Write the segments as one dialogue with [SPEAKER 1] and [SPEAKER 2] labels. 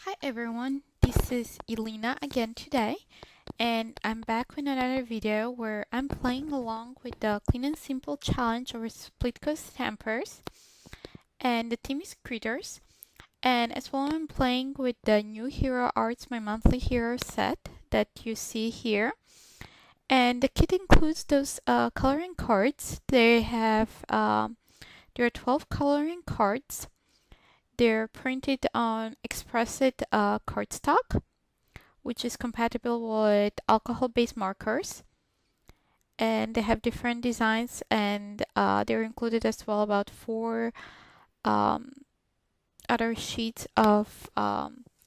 [SPEAKER 1] Hi everyone, this is Elena again today, and I'm back with another video where I'm playing along with the Clean and Simple challenge over split coat stampers, and the team is Critters, and as well I'm playing with the new Hero Arts My Monthly Hero set that you see here. And the kit includes those coloring cards. There are 12 coloring cards. They're printed on expressed cardstock, which is compatible with alcohol-based markers. And they have different designs, and they're included as well about four um, other sheets of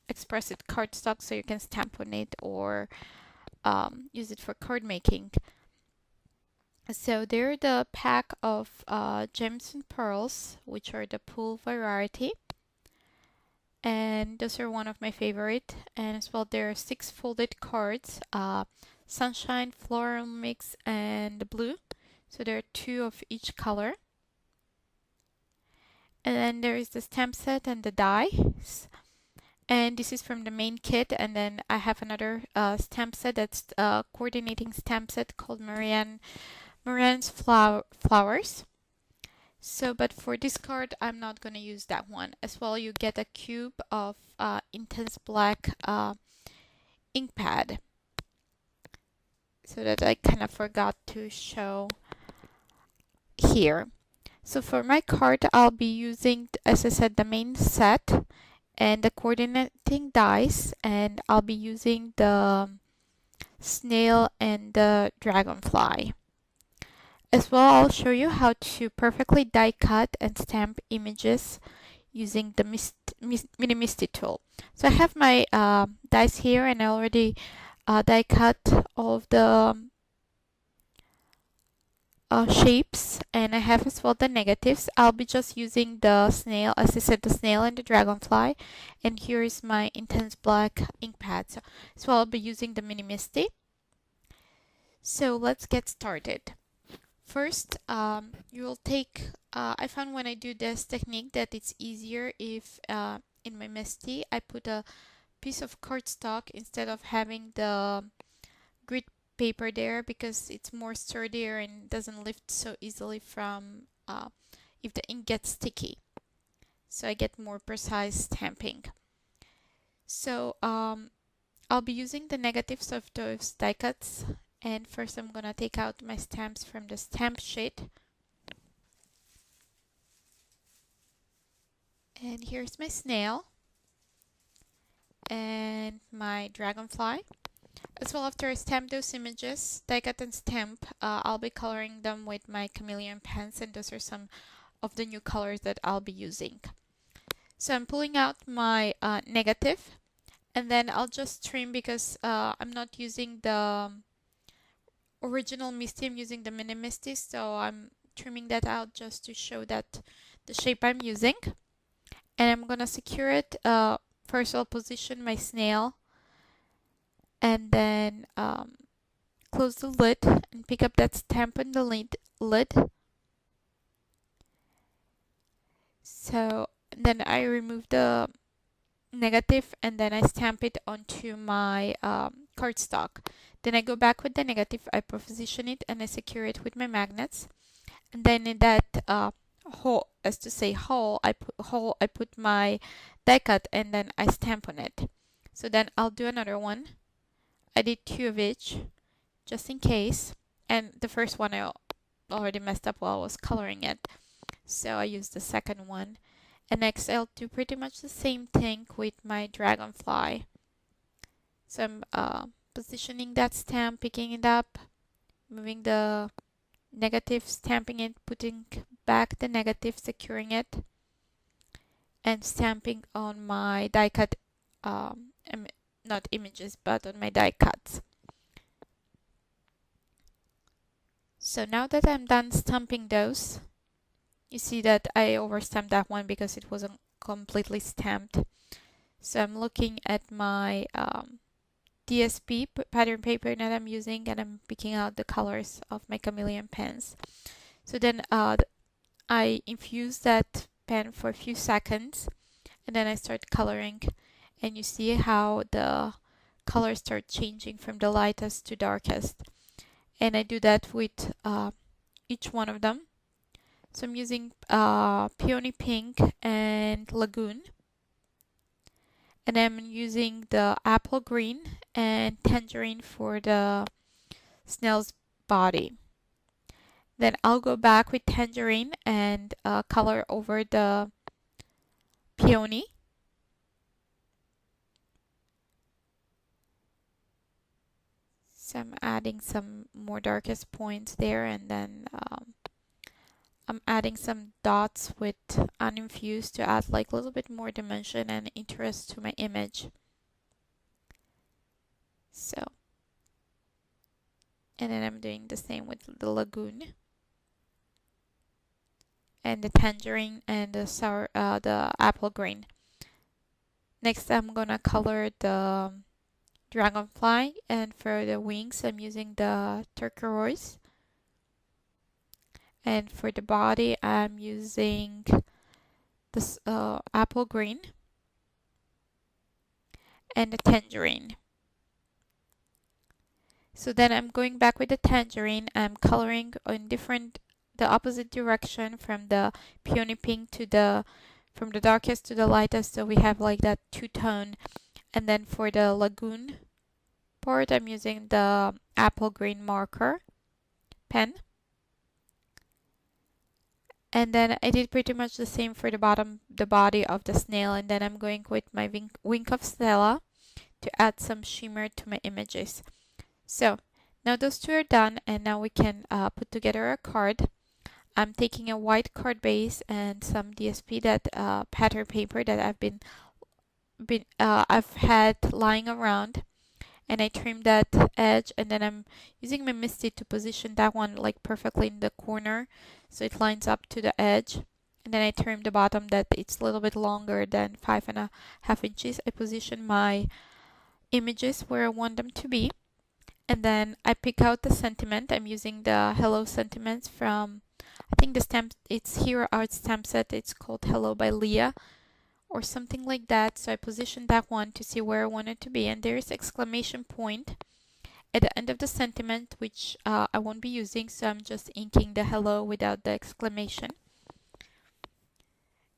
[SPEAKER 1] expressed cardstock, so you can stamp on it or use it for card making. So they're the pack of gems and pearls, which are the pool variety. And those are one of my favorite. And as well, there are 6 folded cards, sunshine, floral mix, and blue. So there are 2 of each color. And then there is the stamp set and the dies. And this is from the main kit. And then I have another stamp set that's coordinating stamp set called Marianne's Flowers. So, but for this card, I'm not going to use that one. As well, you get a cube of intense black ink pad. So that I kind of forgot to show here. So for my card, I'll be using, as I said, the main set and the coordinating dies, and I'll be using the snail and the dragonfly. As well, I'll show you how to perfectly die cut and stamp images using the Mini MISTI tool. So I have my dies here, and I already die cut all of the shapes, and I have as well the negatives. I'll be just using the snail, as I said, the snail and the dragonfly, and here is my intense black ink pad. So I'll be using the Mini MISTI. So let's get started. First, you will take, I found when I do this technique that it's easier if in my MISTI I put a piece of cardstock instead of having the grid paper there, because it's more sturdier and doesn't lift so easily from if the ink gets sticky. So I get more precise stamping. So I'll be using the negatives of those die cuts. And first I'm gonna take out my stamps from the stamp sheet. And here's my snail and my dragonfly. As well, after I stamp those images, die cut and stamp, I'll be coloring them with my chameleon pens, and those are some of the new colors that I'll be using. So I'm pulling out my negative, and then I'll just trim because I'm not using the original MISTI, I'm using the Mini MISTI, so I'm trimming that out just to show that the shape I'm using. And I'm gonna secure it. First I'll position my snail, and then close the lid and pick up that stamp on the lid. So then I remove the negative, and then I stamp it onto my cardstock. Then I go back with the negative, I position it, and I secure it with my magnets. And then in that hole, as to say hole, I put my die cut, and then I stamp on it. So then I'll do another one. I did 2 of each, just in case. And the first one I already messed up while I was coloring it, so I used the second one. And next I'll do pretty much the same thing with my dragonfly. So I'm positioning that stamp, picking it up, moving the negative, stamping it, putting back the negative, securing it, and stamping on my die cut, not images, but on my die cuts. So now that I'm done stamping those, you see that I overstamped that one because it wasn't completely stamped. So I'm looking at my DSP pattern paper that I'm using, and I'm picking out the colors of my chameleon pens. So then I infuse that pen for a few seconds, and then I start coloring. and you see how the colors start changing from the lightest to darkest. And I do that with each one of them. So I'm using Peony Pink and Lagoon. And I'm using the Apple Green and Tangerine for the snail's body. Then I'll go back with Tangerine and color over the Peony. So I'm adding some more darkest points there, and then I'm adding some dots with uninfused to add like a little bit more dimension and interest to my image. So, and then I'm doing the same with the Lagoon and the Tangerine and the Apple Green. Next, I'm gonna color the Dragonfly, and for the wings, I'm using the turquoise. And for the body, I'm using this Apple Green and the Tangerine. So then I'm going back with the Tangerine. I'm coloring in the opposite direction from the Peony Pink to from the darkest to the lightest. So we have like that two-tone. And then for the Lagoon part, I'm using the Apple Green marker pen. And then I did pretty much the same for the body of the snail. And then I'm going with my Wink of Stella to add some shimmer to my images. So now those two are done, and now we can put together a card. I'm taking a white card base and some DSP that pattern paper that I've had lying around, and I trimmed that edge, and then I'm using my MISTI to position that one like perfectly in the corner so it lines up to the edge. And then I trim the bottom that it's a little bit longer than 5.5 inches. I position my images where I want them to be, and then I pick out the sentiment. I'm using the Hello sentiments from, I think the stamp, it's Hero Art stamp set. It's called Hello by Leah or something like that. So I position that one to see where I want it to be, and there is exclamation point at the end of the sentiment, which I won't be using, so I'm just inking the hello without the exclamation.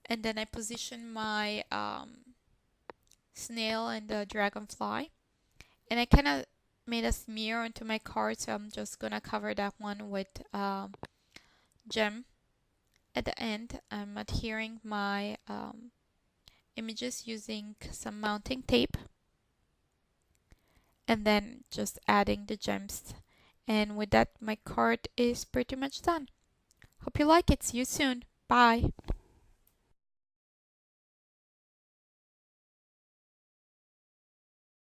[SPEAKER 1] And then I position my snail and the dragonfly, and I kind of made a smear onto my card, so I'm just gonna cover that one with gem. At the end, I'm adhering my images using some mounting tape, and then just adding the gems. And with that, my card is pretty much done. Hope you like it. See you soon. Bye.